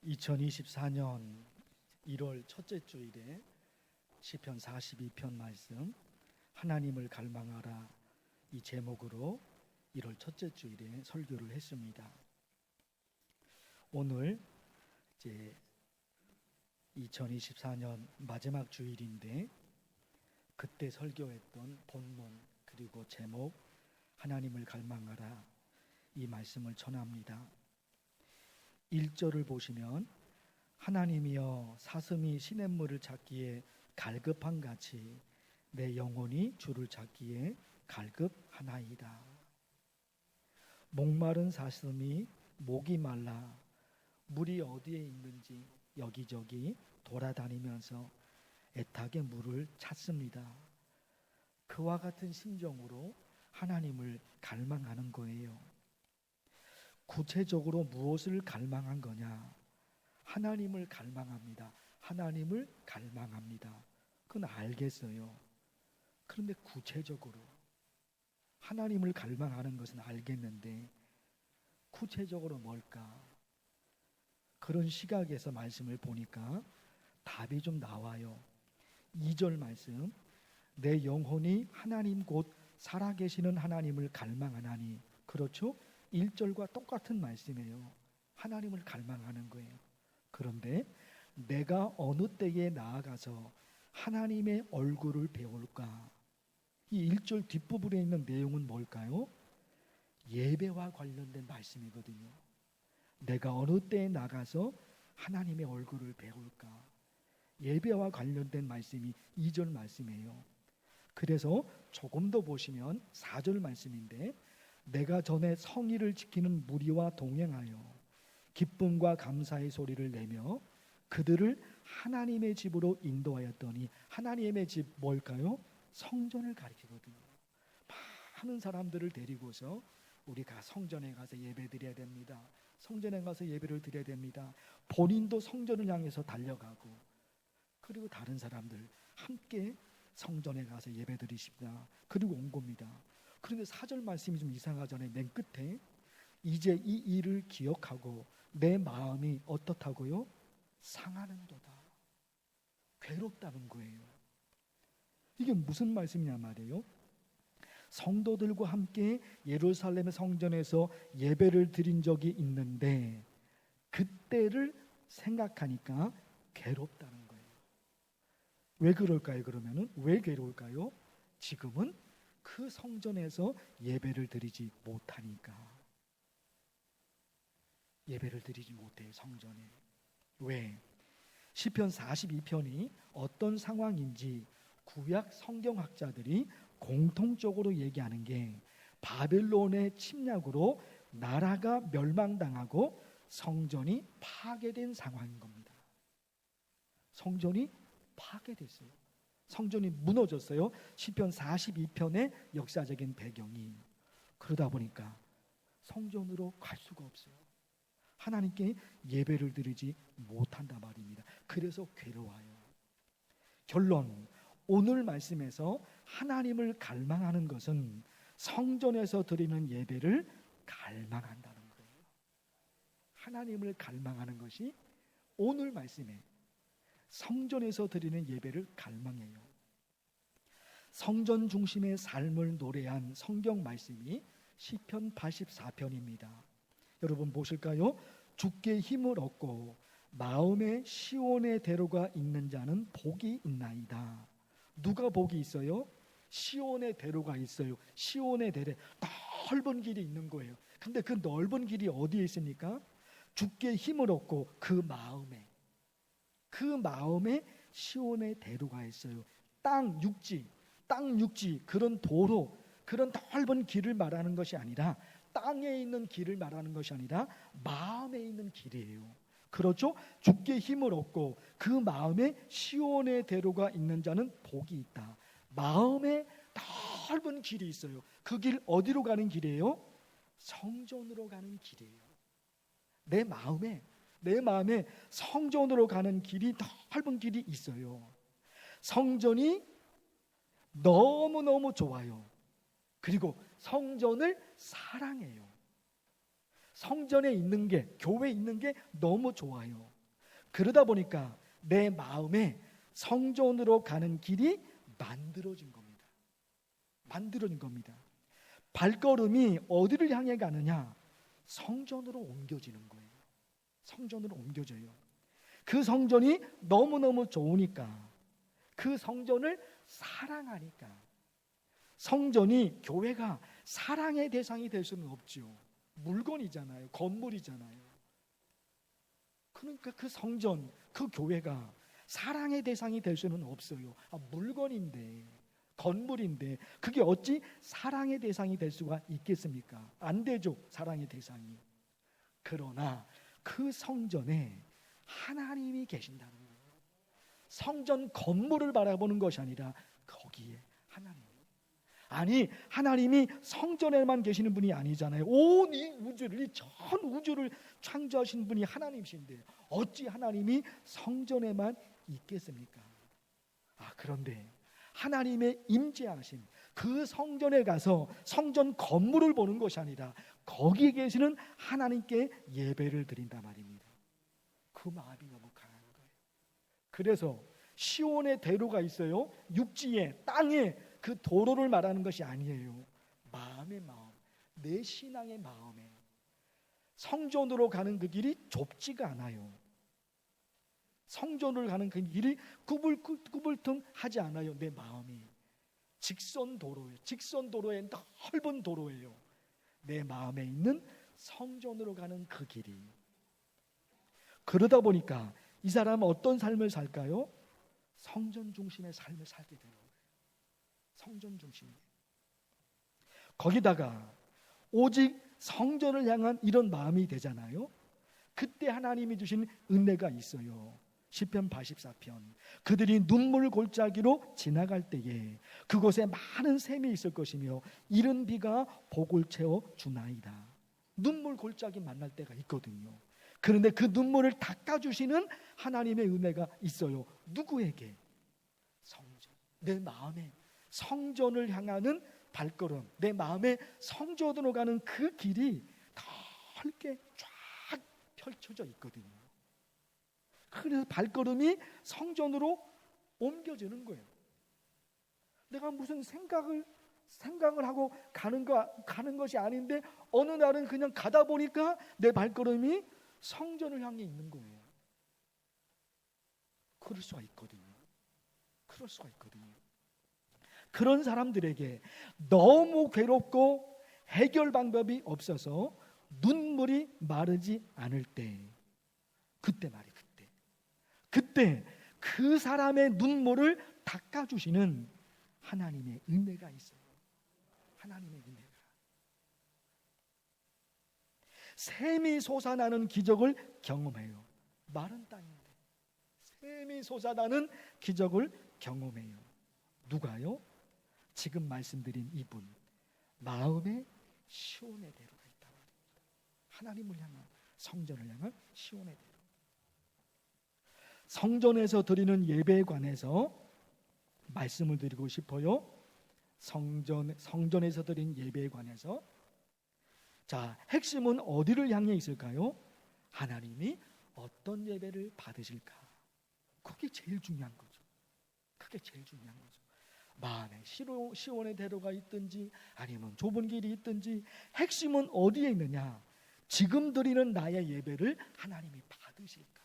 2024년 1월 첫째 주일에 시편 42편 말씀 하나님을 갈망하라 이 제목으로 1월 첫째 주일에 설교를 했습니다. 오늘 이제 2024년 마지막 주일인데 그때 설교했던 본문 그리고 제목 하나님을 갈망하라 이 말씀을 전합니다. 1절을 보시면 하나님이여 사슴이 시냇물을 찾기에 갈급한 같이 내 영혼이 주를 찾기에 갈급하나이다. 목마른 사슴이 목이 말라 물이 어디에 있는지 여기저기 돌아다니면서 애타게 물을 찾습니다. 그와 같은 심정으로 하나님을 갈망하는 거예요. 구체적으로 무엇을 갈망한 거냐? 하나님을 갈망합니다. 하나님을 갈망합니다. 그건 알겠어요. 그런데 구체적으로 하나님을 갈망하는 것은 알겠는데 구체적으로 뭘까? 그런 시각에서 말씀을 보니까 답이 좀 나와요. 2절 말씀 내 영혼이 하나님 곧 살아계시는 하나님을 갈망하나니. 그렇죠? 1절과 똑같은 말씀이에요. 하나님을 갈망하는 거예요. 그런데 내가 어느 때에 나아가서 하나님의 얼굴을 배울까? 이 1절 뒷부분에 있는 내용은 뭘까요? 예배와 관련된 말씀이거든요. 내가 어느 때에 나가서 하나님의 얼굴을 배울까? 예배와 관련된 말씀이 2절 말씀이에요. 그래서 조금 더 보시면 4절 말씀인데 내가 전에 성의를 지키는 무리와 동행하여 기쁨과 감사의 소리를 내며 그들을 하나님의 집으로 인도하였더니. 하나님의 집 뭘까요? 성전을 가리키거든요. 많은 사람들을 데리고서 우리가 성전에 가서 예배 드려야 됩니다. 성전에 가서 예배를 드려야 됩니다. 본인도 성전을 향해서 달려가고 그리고 다른 사람들 함께 성전에 가서 예배 드리십니다. 그리고 온 겁니다. 그런데 4절 말씀이 좀 이상하잖아요. 맨 끝에 이제 이 일을 기억하고 내 마음이 어떻다고요? 상하는도다. 괴롭다는 거예요. 이게 무슨 말씀이냐 말이에요. 성도들과 함께 예루살렘의 성전에서 예배를 드린 적이 있는데 그때를 생각하니까 괴롭다는 거예요. 왜 그럴까요? 그러면은 왜 괴로울까요? 지금은 그 성전에서 예배를 드리지 못하니까. 예배를 드리지 못해요. 성전에. 왜? 시편 42편이 어떤 상황인지 구약 성경학자들이 공통적으로 얘기하는 게 바벨론의 침략으로 나라가 멸망당하고 성전이 파괴된 상황인 겁니다. 성전이 파괴됐어요. 성전이 무너졌어요. 시편 42편의 역사적인 배경이. 그러다 보니까 성전으로 갈 수가 없어요. 하나님께 예배를 드리지 못한단 말입니다. 그래서 괴로워요. 결론, 오늘 말씀에서 하나님을 갈망하는 것은 성전에서 드리는 예배를 갈망한다는 거예요. 하나님을 갈망하는 것이 오늘 말씀에 성전에서 드리는 예배를 갈망해요. 성전 중심의 삶을 노래한 성경 말씀이 시편 84편입니다. 여러분 보실까요? 주께 힘을 얻고 마음에 시온의 대로가 있는 자는 복이 있나이다. 누가 복이 있어요? 시온의 대로가 있어요. 시온의 대로, 넓은 길이 있는 거예요. 근데 그 넓은 길이 어디에 있습니까? 주께 힘을 얻고 그 마음에 시온의 대로가 있어요. 땅 육지 그런 도로, 그런 넓은 길을 말하는 것이 아니라 땅에 있는 길을 말하는 것이 아니라 마음에 있는 길이에요. 그렇죠? 주께 힘을 얻고 그 마음에 시온의 대로가 있는 자는 복이 있다. 마음에 넓은 길이 있어요. 그 길 어디로 가는 길이에요? 성전으로 가는 길이에요. 내 마음에 성전으로 가는 길이, 넓은 길이 있어요. 성전이 너무너무 좋아요. 그리고 성전을 사랑해요. 성전에 있는 게, 교회에 있는 게 너무 좋아요. 그러다 보니까 내 마음에 성전으로 가는 길이 만들어진 겁니다. 만들어진 겁니다. 발걸음이 어디를 향해 가느냐? 성전으로 옮겨지는 거예요. 성전으로 옮겨져요. 그 성전이 너무너무 좋으니까, 그 성전을 사랑하니까. 성전이, 교회가 사랑의 대상이 될 수는 없죠. 물건이잖아요. 건물이잖아요. 그러니까 그 성전, 그 교회가 사랑의 대상이 될 수는 없어요. 물건인데, 건물인데 그게 어찌 사랑의 대상이 될 수가 있겠습니까? 안 되죠, 사랑의 대상이. 그러나 그 성전에 하나님이 계신다는 거예요. 성전 건물을 바라보는 것이 아니라 거기에 하나님. 아니, 하나님이 성전에만 계시는 분이 아니잖아요. 온 이 우주를, 이 전 우주를 창조하신 분이 하나님이신데 어찌 하나님이 성전에만 있겠습니까? 그런데 하나님의 임재하심, 그 성전에 가서 성전 건물을 보는 것이 아니라 거기에 계시는 하나님께 예배를 드린단 말입니다. 그 마음이 너무 강한 거예요. 그래서 시온의 대로가 있어요. 육지에, 땅에 그 도로를 말하는 것이 아니에요. 마음의 마음, 내 신앙의 마음에. 성전으로 가는 그 길이 좁지가 않아요. 성전을 가는 그 길이 꾸불꾸불퉁하지 않아요. 내 마음이 직선 도로예요. 직선 도로에 넓은 도로예요. 내 마음에 있는 성전으로 가는 그 길이. 그러다 보니까 이 사람은 어떤 삶을 살까요? 성전 중심의 삶을 살게 되는 거예요. 성전 중심. 거기다가 오직 성전을 향한 이런 마음이 되잖아요. 그때 하나님이 주신 은혜가 있어요. 시편 84편. 그들이 눈물 골짜기로 지나갈 때에 그곳에 많은 샘이 있을 것이며 이른 비가 복을 채워 주나이다. 눈물 골짜기 만날 때가 있거든요. 그런데 그 눈물을 닦아주시는 하나님의 은혜가 있어요. 누구에게? 성전. 내 마음에 성전을 향하는 발걸음, 내 마음에 성전으로 가는 그 길이 넓게 쫙 펼쳐져 있거든요. 그래서 발걸음이 성전으로 옮겨지는 거예요. 내가 무슨 생각을 하고 가는 것이 아닌데 어느 날은 그냥 가다 보니까 내 발걸음이 성전을 향해 있는 거예요. 그럴 수가 있거든요. 그럴 수가 있거든요. 그런 사람들에게 너무 괴롭고 해결 방법이 없어서 눈물이 마르지 않을 때, 그때 말이에요. 그때 그 사람의 눈물을 닦아주시는 하나님의 은혜가 있어요. 하나님의 은혜가. 샘이 솟아나는 기적을 경험해요. 마른 땅인데 샘이 솟아나는 기적을 경험해요. 누가요? 지금 말씀드린 이분. 마음에 시온의 대로가 있다 말입니다. 하나님을 향한, 성전을 향한 시온의 대로. 성전에서 드리는 예배에 관해서 말씀을 드리고 싶어요. 성전에서 드린 예배에 관해서. 자, 핵심은 어디를 향해 있을까요? 하나님이 어떤 예배를 받으실까? 그게 제일 중요한 거죠. 그게 제일 중요한 거죠. 마음에 시온의 대로가 있든지 아니면 좁은 길이 있든지 핵심은 어디에 있느냐? 지금 드리는 나의 예배를 하나님이 받으실까?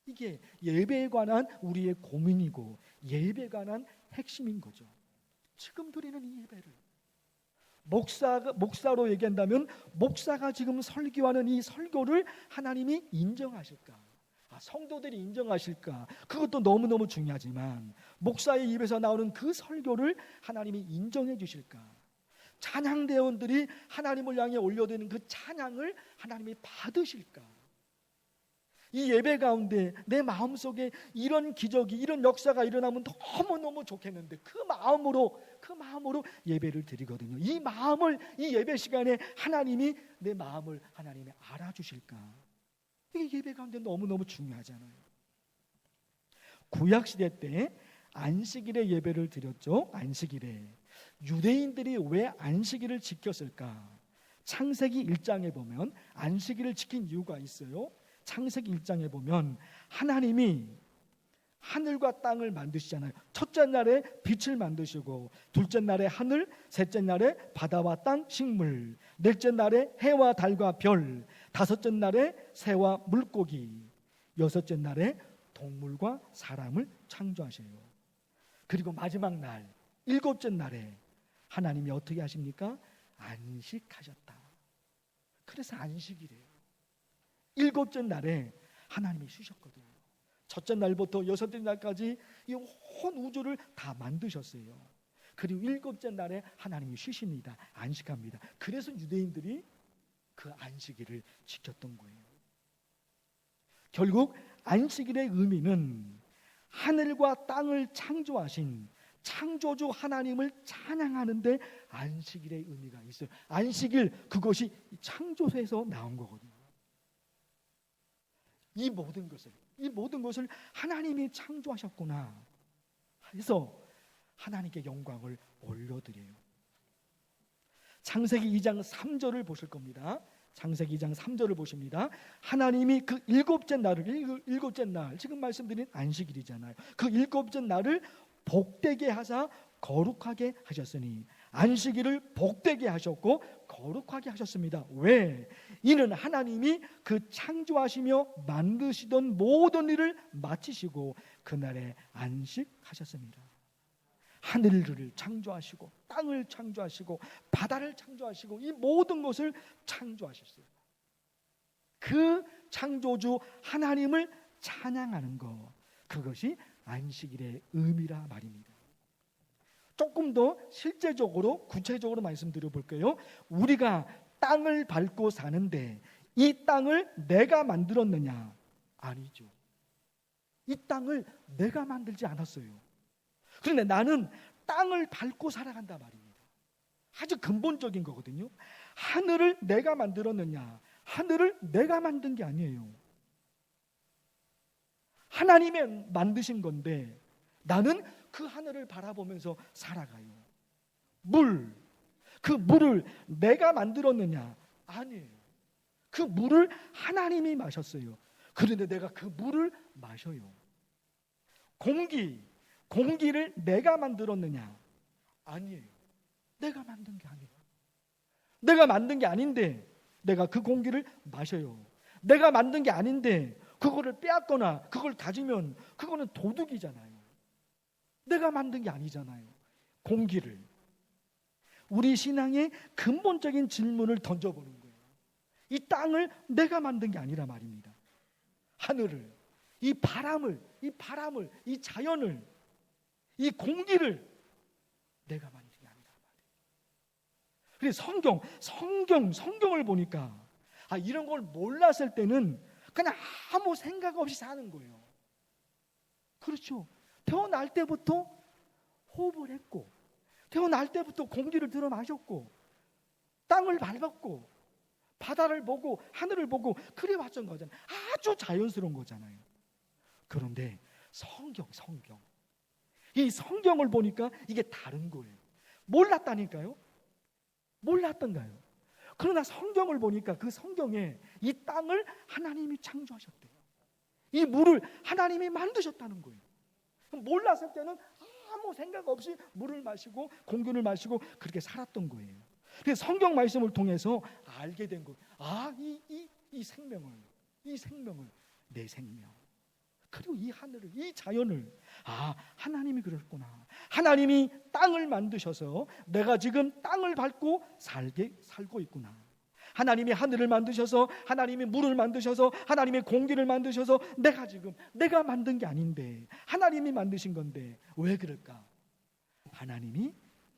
이게 예배에 관한 우리의 고민이고 예배에 관한 핵심인 거죠. 지금 드리는 이 예배를 목사로 얘기한다면 목사가 지금 설교하는 이 설교를 하나님이 인정하실까? 성도들이 인정하실까? 그것도 너무너무 중요하지만 목사의 입에서 나오는 그 설교를 하나님이 인정해 주실까? 찬양대원들이 하나님을 향해 올려드리는 그 찬양을 하나님이 받으실까? 이 예배 가운데 내 마음속에 이런 기적이, 이런 역사가 일어나면 너무너무 좋겠는데 그 마음으로 예배를 드리거든요. 이 마음을 이 예배 시간에 하나님이 내 마음을 하나님이 알아주실까? 이게 예배 가운데 너무너무 중요하잖아요. 구약시대 때 안식일에 예배를 드렸죠. 안식일에. 유대인들이 왜 안식일을 지켰을까? 창세기 1장에 보면 안식일을 지킨 이유가 있어요. 창세기 1장에 보면 하나님이 하늘과 땅을 만드시잖아요. 첫째 날에 빛을 만드시고, 둘째 날에 하늘, 셋째 날에 바다와 땅, 식물, 넷째 날에 해와 달과 별, 다섯째 날에 새와 물고기, 여섯째 날에 동물과 사람을 창조하셔요. 그리고 마지막 날, 일곱째 날에 하나님이 어떻게 하십니까? 안식하셨다. 그래서 안식이래요. 일곱째 날에 하나님이 쉬셨거든요. 첫째 날부터 여섯째 날까지 이 온 우주를 다 만드셨어요. 그리고 일곱째 날에 하나님이 쉬십니다. 안식합니다. 그래서 유대인들이 그 안식일을 지켰던 거예요. 결국 안식일의 의미는 하늘과 땅을 창조하신 창조주 하나님을 찬양하는데 안식일의 의미가 있어요. 안식일, 그것이 창조에서 나온 거거든요. 이 모든 것을 하나님이 창조하셨구나 해서 하나님께 영광을 올려드려요. 창세기 2장 3절을 보실 겁니다. 창세기 2장 3절을 보십니다. 하나님이 그 일곱째 날, 지금 말씀드린 안식일이잖아요. 그 일곱째 날을 복되게 하사 거룩하게 하셨으니, 안식일을 복되게 하셨고 거룩하게 하셨습니다. 왜? 이는 하나님이 그 창조하시며 만드시던 모든 일을 마치시고 그날에 안식하셨습니다. 하늘을 창조하시고 땅을 창조하시고 바다를 창조하시고 이 모든 것을 창조하셨어요. 그 창조주 하나님을 찬양하는 것, 그것이 안식일의 의미라 말입니다. 조금 더 실제적으로 구체적으로 말씀드려 볼게요. 우리가 땅을 밟고 사는데 이 땅을 내가 만들었느냐? 아니죠. 이 땅을 내가 만들지 않았어요. 그런데 나는 땅을 밟고 살아간다 말입니다. 아주 근본적인 거거든요. 하늘을 내가 만들었느냐? 하늘을 내가 만든 게 아니에요. 하나님이 만드신 건데 나는 그 하늘을 바라보면서 살아가요. 그 물을 내가 만들었느냐? 아니에요. 그 물을 하나님이 마셨어요. 그런데 내가 그 물을 마셔요. 공기를 내가 만들었느냐? 아니에요. 내가 만든 게 아니에요. 내가 만든 게 아닌데 내가 그 공기를 마셔요. 내가 만든 게 아닌데 그거를 빼앗거나 그걸 가지면 그거는 도둑이잖아요. 내가 만든 게 아니잖아요. 공기를. 우리 신앙의 근본적인 질문을 던져보는 거예요. 이 땅을 내가 만든 게 아니라 말입니다. 하늘을, 이 바람을, 이 자연을, 이 공기를 내가 만든 게 아니라 말이에요. 그래서 성경을 보니까 이런 걸 몰랐을 때는 그냥 아무 생각 없이 사는 거예요. 그렇죠. 태어날 때부터 호흡을 했고, 태어날 때부터 공기를 들어 마셨고, 땅을 밟았고, 바다를 보고 하늘을 보고 그래 왔던 거잖아요. 아주 자연스러운 거잖아요. 그런데 성경 이 성경을 보니까 이게 다른 거예요. 몰랐다니까요. 몰랐던가요? 그러나 성경을 보니까 그 성경에 이 땅을 하나님이 창조하셨대요. 이 물을 하나님이 만드셨다는 거예요. 몰랐을 때는 아무 생각 없이 물을 마시고 공기를 마시고 그렇게 살았던 거예요. 그래서 성경 말씀을 통해서 알게 된 거예요. 이 생명을 내 생명, 그리고 이 하늘을, 이 자연을 하나님이 그랬구나. 하나님이 땅을 만드셔서 내가 지금 땅을 밟고 살고 있구나. 하나님이 하늘을 만드셔서, 하나님이 물을 만드셔서, 하나님이 공기를 만드셔서 내가 만든 게 아닌데 하나님이 만드신 건데 왜 그럴까? 하나님이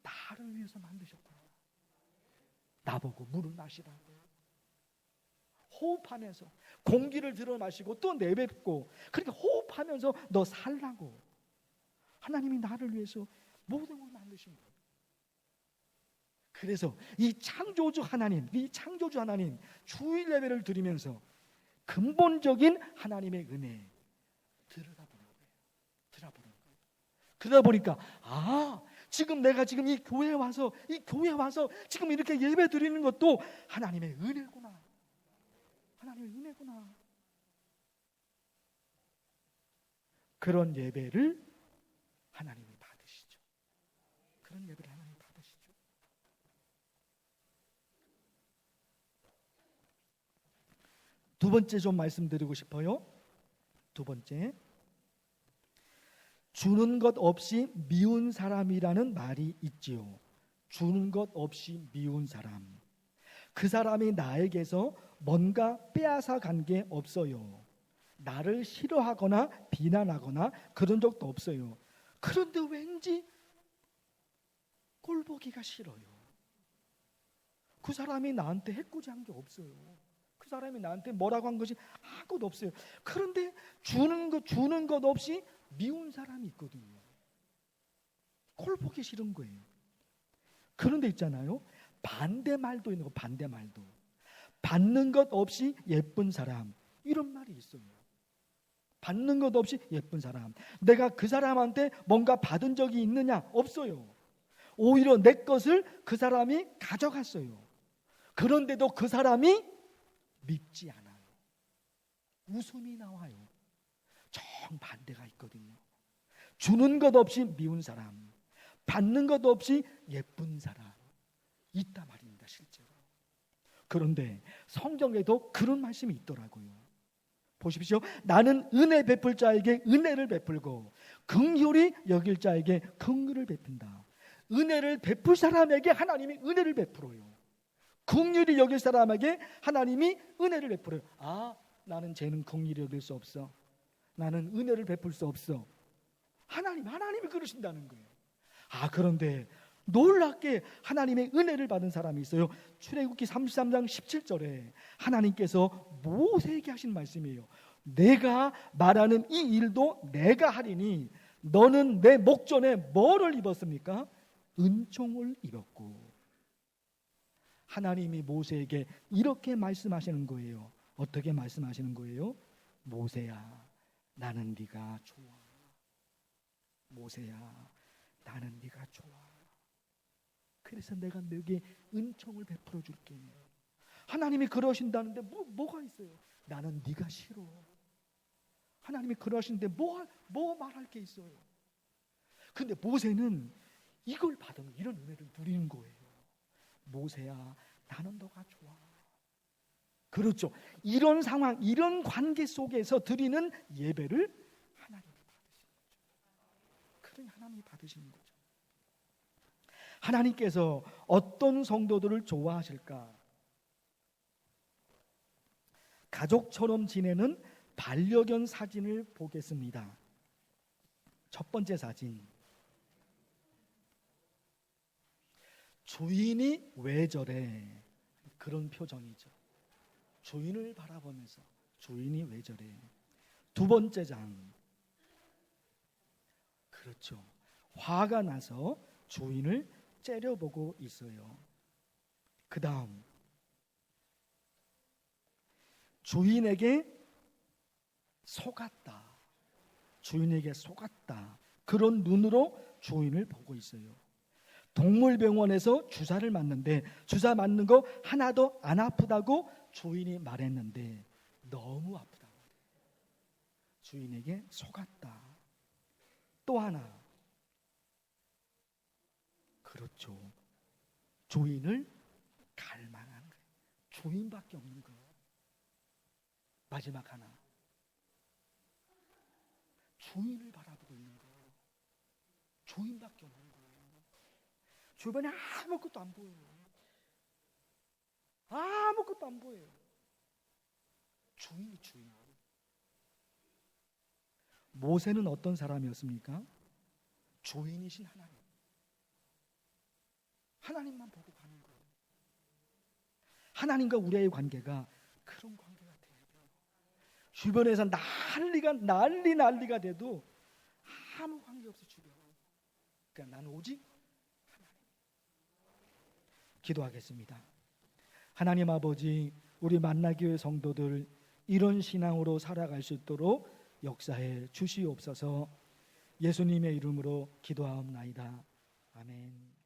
나를 위해서 만드셨구나. 나보고 물을 마시라고, 호흡하면서 공기를 들어 마시고 또 내뱉고, 그러니까 호흡하면서 너 살라고 하나님이 나를 위해서 모든 걸 만드신 거예요. 그래서 이 창조주 하나님 주일 예배를 드리면서 근본적인 하나님의 은혜 들여다보는 거예요. 그러다 보니까 지금 내가 지금 이 교회에 와서 지금 이렇게 예배 드리는 것도 하나님의 은혜구나. 하나님의 은혜구나. 그런 예배를 하나님이 받으시죠. 그런 예배를 하나님이 받으시죠. 두 번째 좀 말씀드리고 싶어요. 두 번째, 주는 것 없이 미운 사람이라는 말이 있지요. 주는 것 없이 미운 사람. 그 사람이 나에게서 뭔가 빼앗아 간 게 없어요. 나를 싫어하거나 비난하거나 그런 적도 없어요. 그런데 왠지 꼴보기가 싫어요. 그 사람이 나한테 해코지한 게 없어요. 그 사람이 나한테 뭐라고 한 것이 아무것도 없어요. 그런데 주는 것 없이 미운 사람이 있거든요. 꼴보기 싫은 거예요. 그런데 있잖아요, 반대말도 있는 거. 반대말도, 받는 것 없이 예쁜 사람, 이런 말이 있어요. 받는 것 없이 예쁜 사람. 내가 그 사람한테 뭔가 받은 적이 있느냐? 없어요. 오히려 내 것을 그 사람이 가져갔어요. 그런데도 그 사람이 밉지 않아요. 웃음이 나와요. 정반대가 있거든요. 주는 것 없이 미운 사람, 받는 것 없이 예쁜 사람 있단 말입니다, 실제로. 그런데 성경에도 그런 말씀이 있더라고요. 보십시오. 나는 은혜 베풀 자에게 은혜를 베풀고 긍휼히 여길 자에게 긍휼을 베푼다. 은혜를 베풀 사람에게 하나님이 은혜를 베풀어요. 긍휼히 여길 사람에게 하나님이 은혜를 베풀어요. 아, 나는 쟤는 긍휼히 여길 수 없어. 나는 은혜를 베풀 수 없어. 하나님이 그러신다는 거예요. 아, 그런데 놀랍게 하나님의 은혜를 받은 사람이 있어요. 출애굽기 33장 17절에 하나님께서 모세에게 하신 말씀이에요. 내가 말하는 이 일도 내가 하리니 너는 내 목전에 뭐를 입었습니까? 은총을 입었고. 하나님이 모세에게 이렇게 말씀하시는 거예요. 어떻게 말씀하시는 거예요? 모세야, 나는 네가 좋아. 모세야, 나는 네가 좋아. 그래서 내가 너에게 은총을 베풀어 줄게. 하나님이 그러신다는데 뭐가 있어요? 나는 네가 싫어. 하나님이 그러시는데 뭐 말할 게 있어요? 근데 모세는 이걸 받으면 이런 은혜를 누리는 거예요. 모세야, 나는 너가 좋아. 그렇죠. 이런 상황, 이런 관계 속에서 드리는 예배를 하나님이 받으시는 거죠. 그러니 하나님이 받으시는 거죠. 하나님께서 어떤 성도들을 좋아하실까? 가족처럼 지내는 반려견 사진을 보겠습니다. 첫 번째 사진. 주인이 왜 저래? 그런 표정이죠. 주인을 바라보면서 주인이 왜 저래? 두 번째 장. 그렇죠. 화가 나서 주인을 째려보고 있어요. 그 다음, 주인에게 속았다. 주인에게 속았다. 그런 눈으로 주인을 보고 있어요. 동물병원에서 주사를 맞는데 주사 맞는 거 하나도 안 아프다고 주인이 말했는데 너무 아프다고 그래요. 주인에게 속았다. 또 하나, 그렇죠. 주인을 갈망하는 거예요. 주인밖에 없는 거예요. 마지막 하나, 주인을 바라보고 있는 거예요. 주인밖에 없는 거예요. 주변에 아무것도 안 보여요. 아무것도 안 보여요. 주인이 주인. 모세는 어떤 사람이었습니까? 주인이신 하나님. 하나님만 보고 가는 거예요. 하나님과 우리의 관계가 그런 관계가 돼야 돼요. 주변에서 난리가 돼도 아무 관계없어 주변. 그러니까 나는 오직 하나님. 기도하겠습니다. 하나님 아버지, 우리 만나교회 성도들 이런 신앙으로 살아갈 수 있도록 역사해 주시옵소서. 예수님의 이름으로 기도하옵나이다. 아멘.